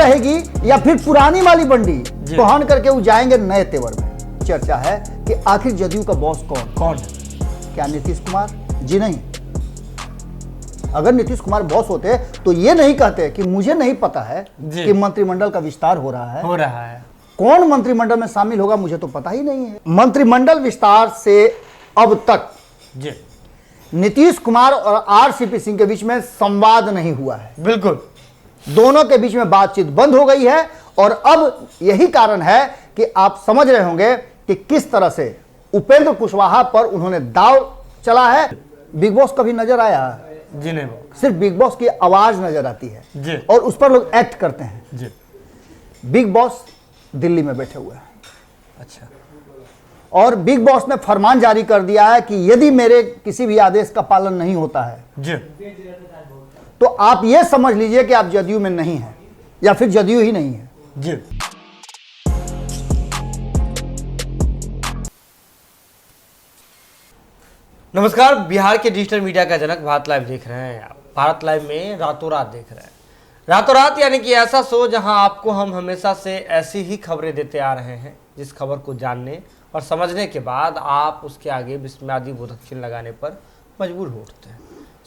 रहेगी या फिर पुरानी वाली बंडी कोहन करके वो जाएंगे नए तेवर में। चर्चा है कि आखिर जदयू का बॉस कौन? क्या नीतीश कुमार? जी नहीं। अगर नीतीश कुमार बॉस होते तो ये नहीं कहते कि मुझे नहीं पता है कि मंत्रिमंडल का विस्तार हो रहा है। कौन मंत्रिमंडल में शामिल होगा मुझे तो पता ही नहीं है। मंत्रिमंडल विस्तार से अब तक नीतीश कुमार और आरसीपी सिंह के बीच में संवाद नहीं हुआ है। बिल्कुल, दोनों के बीच में बातचीत बंद हो गई है और अब यही कारण है कि आप समझ रहे होंगे कि किस तरह से उपेंद्र कुशवाहा पर उन्होंने दाव चला है। बिग बॉस कभी नजर आया? जी नहीं, सिर्फ बिग बॉस की आवाज नजर आती है जी, और उस पर लोग एक्ट करते हैं जी। बिग बॉस दिल्ली में बैठे हुए हैं। अच्छा। और बिग बॉस ने फरमान जारी कर दिया है कि यदि मेरे किसी भी आदेश का पालन नहीं होता है जी, तो आप ये समझ लीजिए कि आप जदयू में नहीं हैं या फिर जदयू ही नहीं है। जी। नमस्कार, बिहार के डिजिटल मीडिया का जनक भारत लाइव देख रहे हैं आप। भारत लाइव में रातों रात देख रहे हैं। रातों रात यानी कि ऐसा शो जहां आपको हम हमेशा से ऐसी ही खबरें देते आ रहे हैं जिस खबर को जानने और समझने के बाद आप उसके आगे विस्मयादिबोधक चिन्ह लगाने पर मजबूर हो उठते हैं।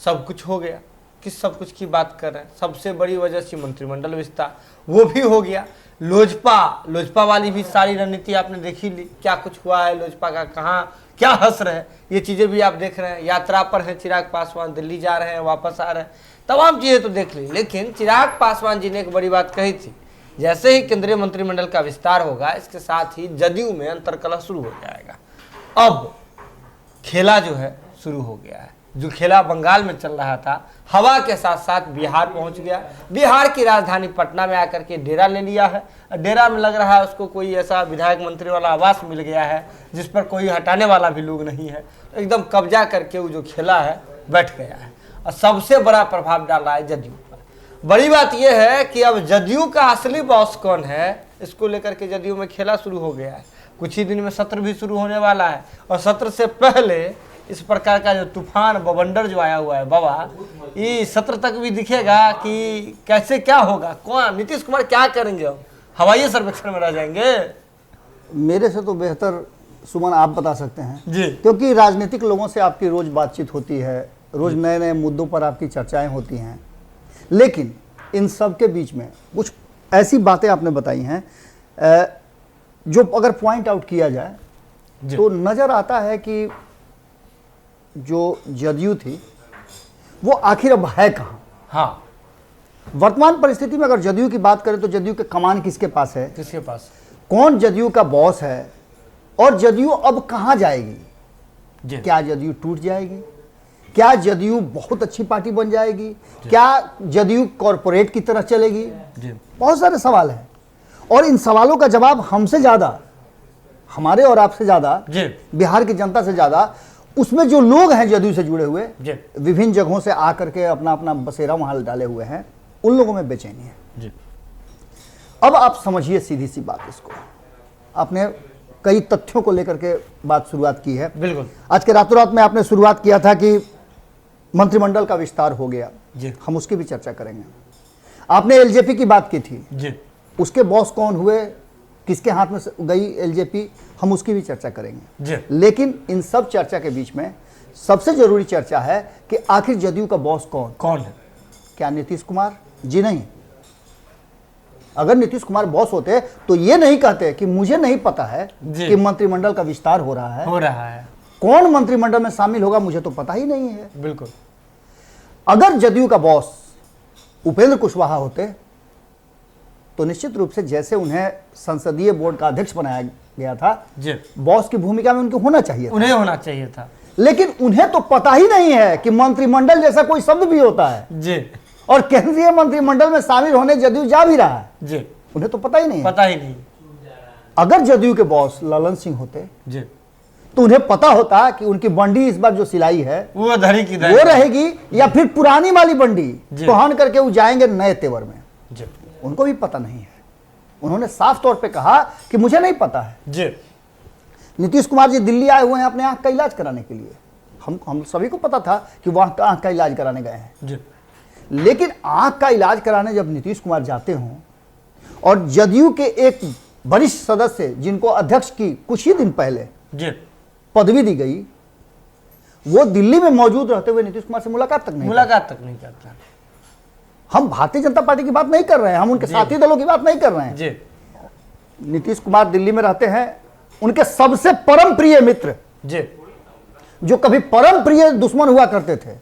सब कुछ हो गया। किस सब कुछ की बात कर रहे हैं? सबसे बड़ी वजह से मंत्रिमंडल विस्तार, वो भी हो गया। लोजपा वाली भी सारी रणनीति आपने देखी ली। क्या कुछ हुआ है लोजपा का, कहाँ क्या हंस रहे हैं, ये चीजें भी आप देख रहे हैं। यात्रा पर हैं चिराग पासवान, दिल्ली जा रहे हैं, वापस आ रहे हैं, तमाम चीजें तो देख ली। लेकिन चिराग पासवान जी ने एक बड़ी बात कही थी, जैसे ही केंद्रीय मंत्रिमंडल का विस्तार होगा इसके साथ ही जदयू में अंतर्कलह शुरू हो जाएगा। अब खेला जो है शुरू हो गया है। जो खेला बंगाल में चल रहा था, हवा के साथ साथ बिहार पहुंच गया। बिहार की राजधानी पटना में आकर के डेरा ले लिया है। डेरा में लग रहा है उसको कोई ऐसा विधायक मंत्री वाला आवास मिल गया है जिस पर कोई हटाने वाला भी लोग नहीं है। तो एकदम कब्जा करके वो जो खेला है बैठ गया है और सबसे बड़ा प्रभाव डाला है जदयू पर। बड़ी बात यह है कि अब जदयू का असली बॉस कौन है, इसको लेकर के जदयू में खेला शुरू हो गया है। कुछ ही दिन में सत्र भी शुरू होने वाला है और सत्र से पहले इस प्रकार का जो तूफान बवंडर जो आया हुआ है बाबा, ये सत्र तक भी दिखेगा कि कैसे क्या होगा। कौन नीतीश कुमार क्या करेंगे? अब हवाई सर्वेक्षण में रह जाएंगे? मेरे से तो बेहतर सुमन आप बता सकते हैं जी, क्योंकि राजनीतिक लोगों से आपकी रोज बातचीत होती है, रोज नए नए मुद्दों पर आपकी चर्चाएं होती हैं। लेकिन इन सब के बीच में कुछ ऐसी बातें आपने बताई हैं जो अगर पॉइंट आउट किया जाए तो नजर आता है कि जो जदयू थी वो आखिर अब है कहाँ। हाँ, वर्तमान परिस्थिति में अगर जदयू की बात करें तो जदयू के कमान किसके पास है? किसके पास? कौन जदयू का बॉस है और जदयू अब कहाँ जाएगी? क्या जदयू टूट जाएगी? क्या जदयू बहुत अच्छी पार्टी बन जाएगी? क्या जदयू कॉरपोरेट की तरह चलेगी? बहुत सारे सवाल हैं और इन सवालों का जवाब हमसे ज्यादा, हमारे और आपसे ज्यादा, बिहार की जनता से ज्यादा उसमें जो लोग हैं जदयू से जुड़े हुए, विभिन्न जगहों से आकर के अपना अपना बसेरा वहां डाले हुए हैं, उन लोगों में बेचैनी है। अब आप समझिए सीधी सी बात, इसको आपने कई तथ्यों को लेकर के बात शुरुआत की है। बिल्कुल। आज के रातों रात में आपने शुरुआत किया था कि मंत्रिमंडल का विस्तार हो गया, हम उसकी भी चर्चा करेंगे। आपने एलजेपी की बात की थी, उसके बॉस कौन हुए, किसके हाथ में गई एलजेपी, हम उसकी भी चर्चा करेंगे। लेकिन इन सब चर्चा के बीच में सबसे जरूरी चर्चा है कि आखिर जदयू का बॉस कौन है? क्या नीतीश कुमार? जी नहीं। अगर नीतीश कुमार बॉस होते तो ये नहीं कहते कि मुझे नहीं पता है कि मंत्रिमंडल का विस्तार हो रहा है। कौन मंत्रिमंडल में शामिल होगा मुझे तो पता ही नहीं है। बिल्कुल। अगर जदयू का बॉस उपेंद्र कुशवाहा होते तो निश्चित रूप से जैसे उन्हें संसदीय बोर्ड का अध्यक्ष बनाया गया था, बॉस की भूमिका में उनके होना चाहिए था। उन्हें होना चाहिए था। लेकिन उन्हें तो पता ही नहीं है कि मंत्रिमंडल जैसा कोई शब्द भी होता है और केंद्रीय मंत्रिमंडल में शामिल होने जदयू जा भी रहा है, उन्हें तो पता ही नहीं। अगर जदयू के बॉस ललन सिंह होते तो उन्हें पता होता कि उनकी बंडी इस बार जो सिलाई है वो धरी की वो रहेगी या फिर पुरानी वाली बंडी कोहन करके वो जाएंगे नए तेवर में। उनको भी पता नहीं है। उन्होंने साफ तौर पे कहा कि मुझे नहीं पता है। नीतीश कुमार जी दिल्ली आए हुए हैं अपने आंख का इलाज कराने के लिए। हम सभी को पता था कि वह आंख का इलाज कराने गए हैं। लेकिन आंख का इलाज कराने जब नीतीश कुमार जाते हों और जदयू के एक वरिष्ठ सदस्य जिनको अध्यक्ष की कुछ ही दिन पहले जी पदवी दी गई, वो दिल्ली में मौजूद रहते हुए नीतीश कुमार से मुलाकात तक नहीं करता। हम भारतीय जनता पार्टी की बात नहीं कर रहे हैं, हम उनके साथी दलों की बात नहीं कर रहे हैं जी। नीतीश कुमार दिल्ली में रहते हैं, उनके सबसे परम प्रिय मित्र जी जो कभी परम प्रिय दुश्मन हुआ करते थे,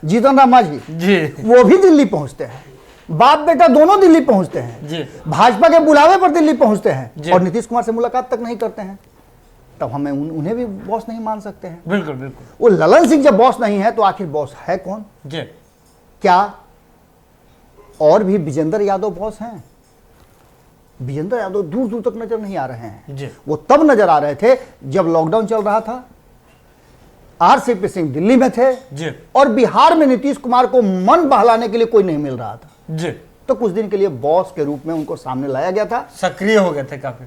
जीतन राम मांझी जी, वो भी दिल्ली पहुंचते हैं। बाप बेटा दोनों दिल्ली पहुंचते हैं जी। भाजपा के बुलावे पर दिल्ली पहुंचते जी। हैं और नीतीश कुमार से मुलाकात तक नहीं करते हैं। तब हमें उन्हें भी बॉस नहीं मान सकते हैं। बिल्कुल बिल्कुल। वो ललन सिंह जब बॉस नहीं है तो आखिर बॉस है कौन? जी। क्या और भी विजेंद्र यादव बॉस हैं? विजेंद्र यादव दूर दूर तक नजर नहीं आ रहे हैं जी। वो तब नजर आ रहे थे जब लॉकडाउन चल रहा था, आरसीपी सिंह दिल्ली में थे जी। और बिहार में नीतीश कुमार को मन बहलाने के लिए कोई नहीं मिल रहा था जी। तो कुछ दिन के लिए बॉस के रूप में उनको सामने लाया गया था। सक्रिय हो गए थे काफी।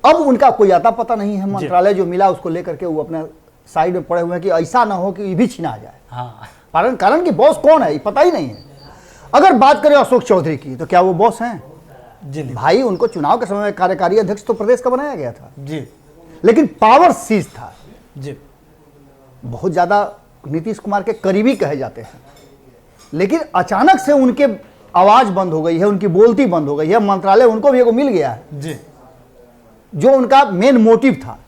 अब उनका कोई आता पता नहीं है, मंत्रालय जो मिला उसको लेकर के वो अपने साइड में पड़े हुए हैं कि ऐसा ना हो कि ये भी छीना जाए। हाँ। कारण कि बॉस कौन है ये पता ही नहीं है। अगर बात करें अशोक चौधरी की तो क्या वो बॉस हैं? जी नहीं। भाई उनको चुनाव के समय में कार्यकारी अध्यक्ष तो प्रदेश का बनाया गया था जी। लेकिन पावर सीज था। जी। बहुत ज्यादा नीतीश कुमार के करीबी कहे जाते हैं, लेकिन अचानक से उनके आवाज बंद हो गई है, उनकी बोलती बंद हो गई है। मंत्रालय उनको भी एगो मिल गया है जी। जो उनका मेन मोटिव था।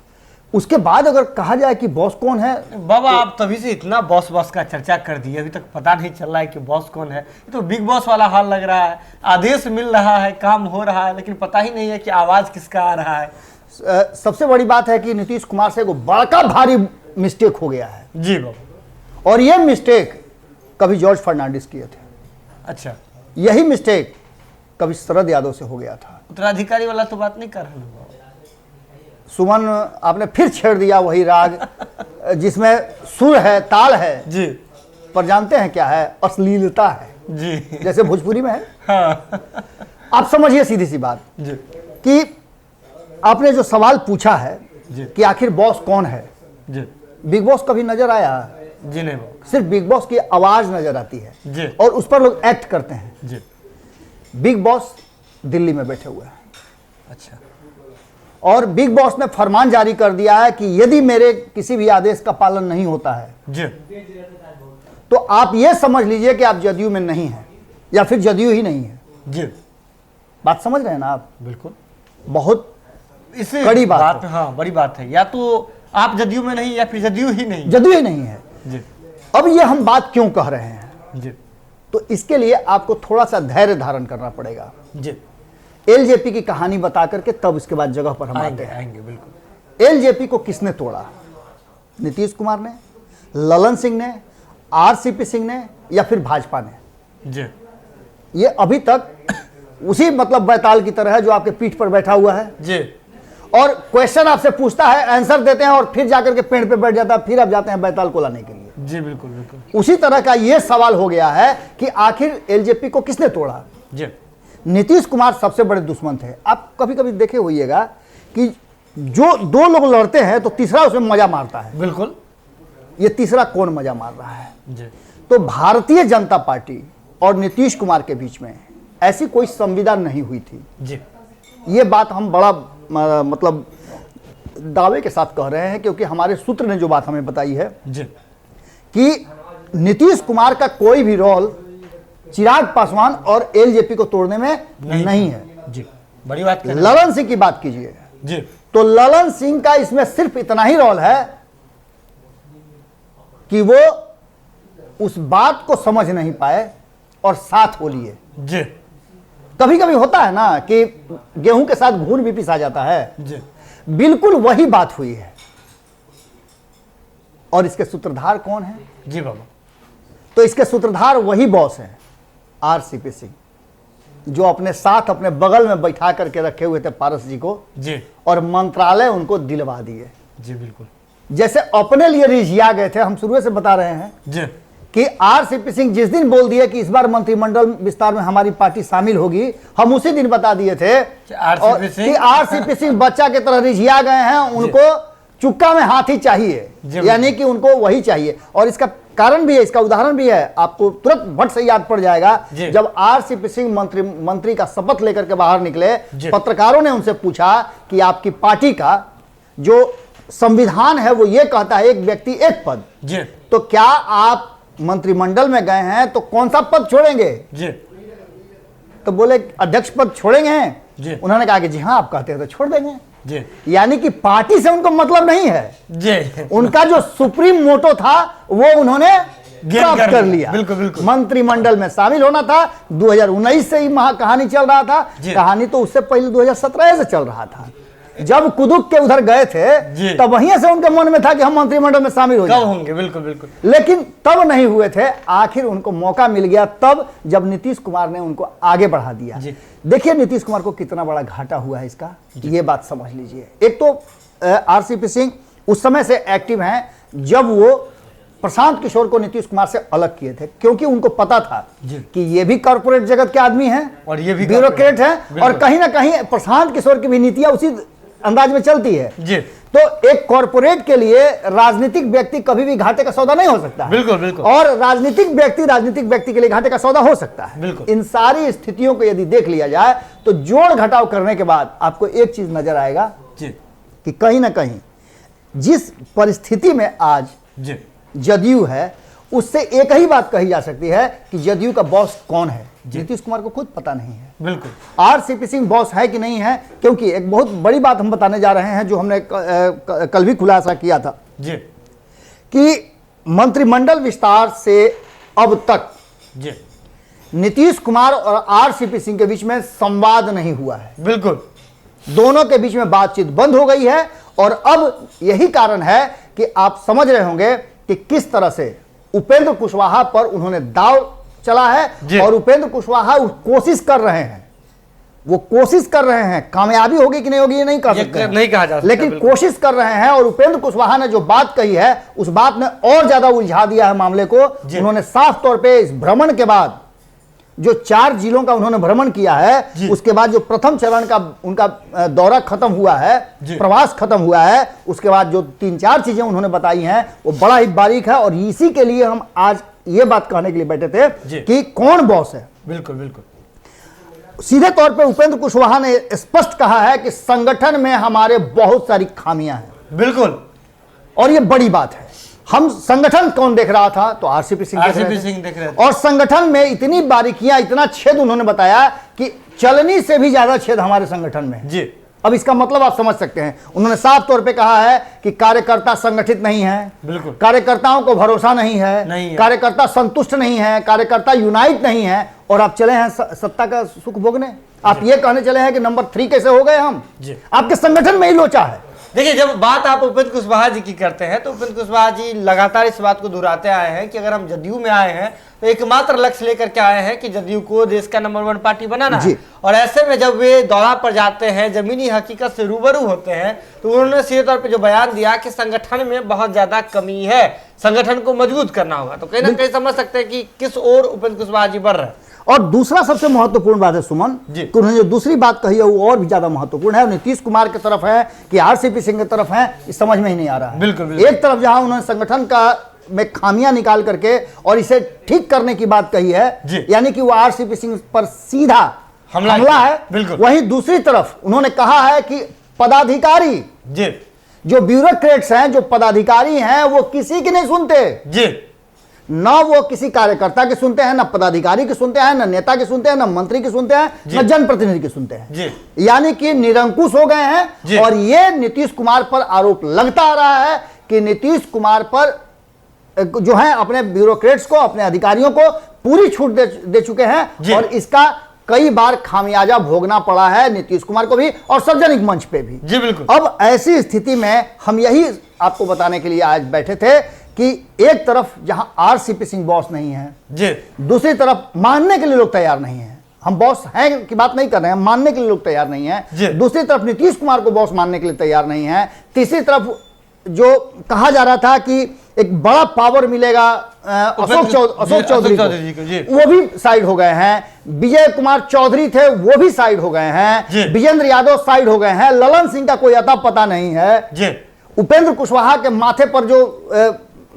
उसके बाद अगर कहा जाए कि बॉस कौन है, बाबा आप तभी से इतना बॉस बॉस का चर्चा कर दिए, अभी तक पता नहीं चल रहा है कि बॉस कौन है। ये तो बिग बॉस वाला हाल लग रहा है, आदेश मिल रहा है, काम हो रहा है, लेकिन पता ही नहीं है कि आवाज किसका आ रहा है। सबसे बड़ी बात है कि नीतीश कुमार से एगो बड़का भारी मिस्टेक हो गया है जी बाबा। और यह मिस्टेक कभी जॉर्ज फर्नांडिस किए थे। अच्छा। यही मिस्टेक कभी शरद यादव से हो गया था। उत्तराधिकारी वाला तो बात नहीं कर रहे हैं। सुमन आपने फिर छेड़ दिया वही राग जिसमें सुर है, ताल है जी, पर जानते हैं क्या है? अश्लीलता है जी। जैसे भोजपुरी में है। हाँ। आप समझिए सीधी सी बात जी। कि आपने जो सवाल पूछा है जी। कि आखिर बॉस कौन है, जी। बिग बॉस कभी नजर आया? जी नहीं बाबा। सिर्फ बिग बॉस की आवाज नजर आती है जी। और उस पर लोग एक्ट करते हैं। जी। बिग बॉस दिल्ली में बैठे हुए हैं अच्छा। और बिग बॉस ने फरमान जारी कर दिया है कि यदि मेरे किसी भी आदेश का पालन नहीं होता है जी। तो आप ये समझ लीजिए कि आप जदयू में नहीं हैं या फिर जदयू ही नहीं है। जी। बात समझ रहे हैं ना आप? बिल्कुल। बहुत इससे बड़ी बात है। हाँ बड़ी बात है, या तो आप जदयू में नहीं या फिर जदयू ही नहीं। जदयू ही नहीं है। जी। अब ये हम बात क्यों कह रहे हैं? जी। तो इसके लिए आपको थोड़ा सा धैर्य धारण करना पड़ेगा। जी। एलजेपी की कहानी बता करके तब इसके बाद जगह पर हम आते हैं। आएंगे बिल्कुल। एलजेपी को किसने तोड़ा? नीतीश कुमार ने, ललन सिंह ने, आरसीपी सिंह ने या फिर भाजपा ने? जी। ये अभी तक उसी मतलब बैताल की तरह है जो आपके पीठ पर बैठा हुआ है जी। और क्वेश्चन आपसे पूछता है, आंसर देते हैं और फिर जाकर के पेड़ पे बैठ जाता है, फिर आप जाते हैं बैताल को लाने के लिए। जी बिल्कुल बिल्कुल। उसी तरह का ये सवाल हो गया है कि आखिर एलजेपी को किसने तोड़ा? जी। नीतीश कुमार सबसे बड़े दुश्मन थे। आप कभी कभी देखे होइएगा कि जो दो लोग लड़ते हैं तो तीसरा उसमें मजा मारता है। बिल्कुल। ये तीसरा कौन मजा मार रहा है? जी। तो भारतीय जनता पार्टी और नीतीश कुमार के बीच में ऐसी कोई संविदा नहीं हुई थी। जी। ये बात हम बड़ा मतलब दावे के साथ कह रहे हैं क्योंकि हमारे सूत्र ने जो बात हमें बताई है जी। कि नीतीश कुमार का कोई भी रोल चिराग पासवान और एलजेपी को तोड़ने में नहीं है। जी। बड़ी बात कर। ललन सिंह की बात कीजिए जी। तो ललन सिंह का इसमें सिर्फ इतना ही रोल है कि वो उस बात को समझ नहीं पाए और साथ हो लिए। जी। कभी कभी होता है ना कि गेहूं के साथ घून भी पिसा जाता है, जी। बिल्कुल वही बात हुई है। और इसके सूत्रधार कौन है? जी बाबा। तो इसके सूत्रधार वही बॉस हैं, आरसीपी सिंह, जो अपने साथ अपने बगल में बैठा करके रखे हुए थे पारस जी को। जी। और मंत्रालय उनको दिलवा दिए। जी बिल्कुल। जैसे अपने लिए रिझिया गए थे, हम शुरू से बता रहे हैं जी। कि आरसीपी सिंह जिस दिन बोल दिए कि इस बार मंत्रिमंडल विस्तार में हमारी पार्टी शामिल होगी, हम उसी दिन बता दिए थे कि आरसीपी सिंह बच्चा की तरह रिझिया गए हैं, उनको चुक्का में हाथी चाहिए, यानी कि उनको वही चाहिए। और इसका कारण भी है, इसका उदाहरण भी है, आपको तुरंत भट से याद पड़ जाएगा। जी। जब आरसीपी सिंह मंत्री का शपथ लेकर के बाहर निकले, जी। पत्रकारों ने उनसे पूछा कि आपकी पार्टी का जो संविधान है वो ये कहता है एक व्यक्ति एक पद, जी। तो क्या आप मंत्रिमंडल में गए हैं तो कौन सा पद छोड़ेंगे? जी। तो बोले अध्यक्ष पद छोड़ेंगे जी। हैं। उन्होंने कहा कि जी हाँ, आप कहते हैं तो छोड़ देंगे। जी। यानी कि पार्टी से उनको मतलब नहीं है, जी। उनका जो सुप्रीम मोटो था वो उन्होंने प्राप्त कर लिया। बिल्कुल बिल्कुल। मंत्रिमंडल में शामिल होना था। 2019 से ही कहानी चल रहा था, कहानी तो उससे पहले 2017 से चल रहा था। जब कुदुक के उधर गए थे तब वहीं से उनके मन में था कि हम मंत्रिमंडल में शामिल हो कब होंगे। बिल्कुल बिल्कुल। लेकिन तब नहीं हुए थे। आखिर उनको मौका मिल गया तब जब नीतीश कुमार ने उनको आगे बढ़ा दिया। देखिए नीतीश कुमार को कितना बड़ा घाटा हुआ है इसका, ये बात समझ लीजिए। एक तो आरसीपी सिंह उस समय से एक्टिव हैं जब वो प्रशांत किशोर को नीतीश कुमार से अलग किए थे, क्योंकि उनको पता था कि ये भी कॉर्पोरेट जगत के आदमी हैं और ये भी ब्यूरोक्रेट हैं, और कहीं ना कहीं प्रशांत किशोर की भी नीतियां उसी अंदाज में चलती है। जी। तो एक कॉर्पोरेट के लिए राजनीतिक व्यक्ति कभी भी घाटे का सौदा नहीं हो सकता। बिल्कुल बिल्कुल। और राजनीतिक व्यक्ति के लिए घाटे का सौदा हो सकता है। बिल्कुल। इन सारी स्थितियों को यदि देख लिया जाए तो जोड़ घटाव करने के बाद आपको एक चीज नजर आएगा जी। कि कहीं ना कहीं जिस परिस्थिति में आज जी। जदयू है, उससे एक ही बात कही जा सकती है कि जदयू का बॉस कौन है। नीतीश कुमार को खुद पता नहीं है। बिल्कुल। आरसीपी सिंह बॉस है कि नहीं है, क्योंकि एक बहुत बड़ी बात हम बताने जा रहे हैं जो हमने कल भी खुलासा किया था जी। कि मंत्रिमंडल विस्तार से अब तक जी। नीतीश कुमार और आरसीपी सिंह के बीच में संवाद नहीं हुआ है। बिल्कुल। दोनों के बीच में बातचीत बंद हो गई है, और अब यही कारण है कि आप समझ रहे होंगे कि किस तरह से उपेंद्र कुशवाहा पर उन्होंने दाव चला है। और उपेंद्र कुशवाहा कोशिश कर रहे हैं, वो कोशिश कर रहे हैं, कामयाबी होगी कि नहीं होगी ये नहीं कह सकते, नहीं कहा जा सकता, लेकिन कोशिश कर रहे हैं। और उपेंद्र कुशवाहा ने जो बात कही है उस बात ने और ज्यादा उलझा दिया है मामले को। उन्होंने साफ तौर पे इस भ्रमण के बाद, जो 4 जिलों का उन्होंने भ्रमण किया है, उसके बाद जो प्रथम चरण का उनका दौरा खत्म हुआ है, प्रवास खत्म हुआ है, उसके बाद जो 3-4 चीजें उन्होंने बताई हैं वो बड़ा ही बारीक है। और इसी के लिए हम आज ये बात कहने के लिए बैठे थे कि कौन बॉस है। बिल्कुल बिल्कुल। सीधे तौर पे उपेंद्र कुशवाहा ने स्पष्ट कहा है कि संगठन में हमारे बहुत सारी खामियां हैं। बिल्कुल। और ये बड़ी बात है। हम संगठन कौन देख रहा था, तो आरसीपी सिंह देख रहे थे। और संगठन में इतनी बारीकियां, इतना छेद उन्होंने बताया कि चलनी से भी ज्यादा छेद हमारे संगठन में है। जी। अब इसका मतलब आप समझ सकते हैं। उन्होंने साफ तौर पे कहा है कि कार्यकर्ता संगठित नहीं है, बिल्कुल, कार्यकर्ताओं को भरोसा नहीं है, कार्यकर्ता संतुष्ट नहीं है, कार्यकर्ता यूनाइट नहीं है, और आप चले हैं सत्ता का सुख भोगने। आप ये कहने चले हैं कि नंबर 3 कैसे हो गए हम? आपके संगठन में ही लोचा है। देखिए, जब बात आप उपेंद्र कुशवाहा जी की करते हैं तो उपेंद्र कुशवाहा जी लगातार इस बात को दोहराते आए हैं कि अगर हम जदयू में आए हैं तो एकमात्र लक्ष्य लेकर के आए हैं कि जदयू को देश का नंबर 1 पार्टी बनाना है। और ऐसे में जब वे दौरा पर जाते हैं, जमीनी हकीकत से रूबरू होते हैं, तो उन्होंने सीधे तौर पर जो बयान दिया कि संगठन में बहुत ज्यादा कमी है, संगठन को मजबूत करना होगा। तो कहीं ना कहीं समझ सकते हैं कि किस ओर उपेंद्र कुशवाहा जी बढ़ रहे हैं। और दूसरा सबसे महत्वपूर्ण बात है सुमन, कि उन्होंने जो दूसरी बात कही है वो और भी ज्यादा महत्वपूर्ण है। नीतीश कुमार की तरफ है कि आरसीपी सिंह की तरफ है, इस समझ में ही नहीं आ रहा है। बिल्कुल। एक तरफ जहां उन्होंने संगठन का में खामियां निकाल करके और इसे ठीक करने की बात कही है, यानी कि वो आरसीपी सिंह पर सीधा हमला है, वहीं दूसरी तरफ उन्होंने कहा है कि पदाधिकारी जो ब्यूरोक्रेट्स हैं, जो पदाधिकारी हैं, वो किसी की नहीं सुनते। न वो किसी कार्यकर्ता के सुनते हैं, न पदाधिकारी के सुनते हैं, न नेता के सुनते हैं, न मंत्री के सुनते हैं, न जनप्रतिनिधि के सुनते हैं। यानी कि निरंकुश हो गए हैं। और ये नीतीश कुमार पर आरोप लगता आ रहा है कि नीतीश कुमार पर जो है अपने ब्यूरोक्रेट्स को, अपने अधिकारियों को पूरी छूट दे चुके हैं, और इसका कई बार खामियाजा भोगना पड़ा है नीतीश कुमार को भी और सार्वजनिक मंच पे भी। जी बिल्कुल। अब ऐसी स्थिति में हम यही आपको बताने के लिए आज बैठे थे कि एक तरफ जहां आरसीपी सिंह बॉस नहीं है, दूसरी तरफ मानने के लिए लोग तैयार नहीं है। हम बॉस हैं की बात नहीं कर रहे हैं, मानने के लिए लोग तैयार नहीं है। दूसरी तरफ नीतीश कुमार को बॉस मानने के लिए तैयार नहीं है। तीसरी तरफ जो कहा जा रहा था कि एक बड़ा पावर मिलेगा अशोक चौधरी को, वो भी साइड हो गए हैं। विजय कुमार चौधरी थे, वो भी साइड हो गए हैं। विजेंद्र यादव साइड हो गए हैं। ललन सिंह का कोई अता पता नहीं है। उपेंद्र कुशवाहा के माथे पर जो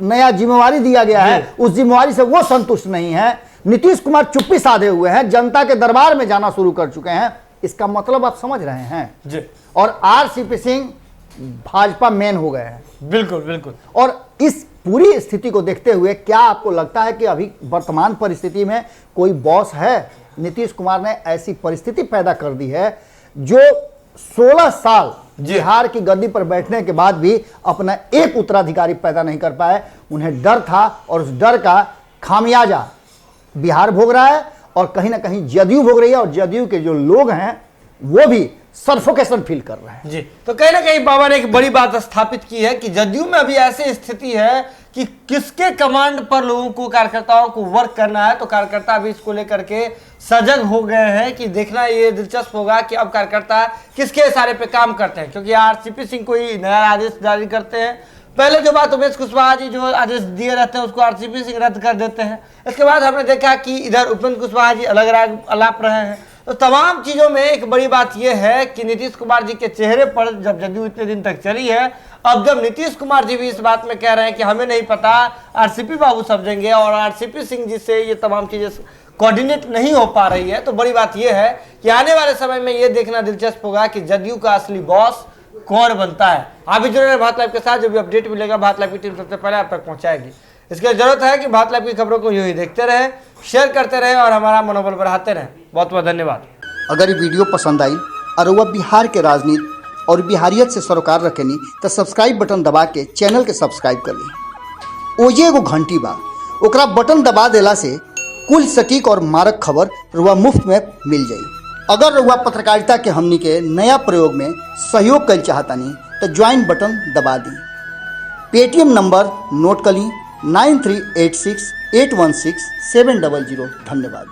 नया जिम्मेवारी दिया गया है उस जिम्मेवारी से वो संतुष्ट नहीं है। नीतीश कुमार चुप्पी साधे हुए हैं, जनता के दरबार में जाना शुरू कर चुके हैं। इसका मतलब आप समझ रहे हैं जी। और आरसीपी सिंह भाजपा मैन हो गए हैं। बिल्कुल बिल्कुल। और इस पूरी स्थिति को देखते हुए क्या आपको लगता है कि अभी वर्तमान परिस्थिति में कोई बॉस है? नीतीश कुमार ने ऐसी परिस्थिति पैदा कर दी है जो 16 साल बिहार की गद्दी पर बैठने के बाद भी अपना एक उत्तराधिकारी पैदा नहीं कर पाए। उन्हें डर था और उस डर का खामियाजा बिहार भोग रहा है और कहीं ना कहीं जदयू भोग रही है और जदयू के जो लोग हैं वो भी सफोकेशन फील कर रहे हैं। जी, तो कहीं ना कहीं बाबा ने एक बड़ी बात स्थापित की है कि जदयू में अभी ऐसी स्थिति है कि किसके कमांड पर लोगों को, कार्यकर्ताओं को वर्क करना है। तो कार्यकर्ता अभी इसको लेकर के सजग हो गए हैं कि देखना ये दिलचस्प होगा कि अब कार्यकर्ता किसके इशारे पे काम करते हैं, क्योंकि आरसीपी सिंह कोई नया आदेश जारी करते हैं। पहले जो बात उमेश कुशवाहा जी जो आदेश दिए रहते हैं उसको आरसीपी सिंह रद्द कर देते हैं। इसके बाद हमने देखा कि इधर उपेंद्र कुशवाहा जी अलग अलाप रहे हैं। तो तमाम चीजों में एक बड़ी बात यह है कि नीतीश कुमार जी के चेहरे पर जब जदयू इतने दिन तक चली है, अब जब नीतीश कुमार जी भी इस बात में कह रहे हैं कि हमें नहीं पता, आरसीपी बाबू समझेंगे और आरसीपी सिंह जी से ये तमाम चीजें कोऑर्डिनेट नहीं हो पा रही है, तो बड़ी बात यह है कि आने वाले समय में यह देखना दिलचस्प होगा कि जदयू का असली बॉस कौन बनता है। आप भी जुड़े रहे भारत लाइव के साथ, जो भी अपडेट मिलेगा भारत लाइव की टीम सबसे पहले आप तक पहुंचाएगी। इसके लिए जरूरत है कि भारत लाइव की खबरों को यूं ही देखते रहे, शेयर करते रहे और हमारा मनोबल बढ़ाते रहे। बहुत बहुत धन्यवाद। अगर ये वीडियो पसंद आई और वह बिहार के राजनीति और बिहारियत से सरोकार रखेनी तो सब्सक्राइब बटन दबा के चैनल के सब्सक्राइब कर ली। ओजे एगो घंटी बा, ओकरा बटन दबा देला से कुल सटीक और मारक खबर रुआ मुफ्त में मिल जाई। अगर रुआ पत्रकारिता के हमनी के नया प्रयोग में सहयोग कर चाहतानी तो ज्वाइन बटन दबा दी। पेटीएम नंबर नोट कर ली 9386816700। धन्यवाद।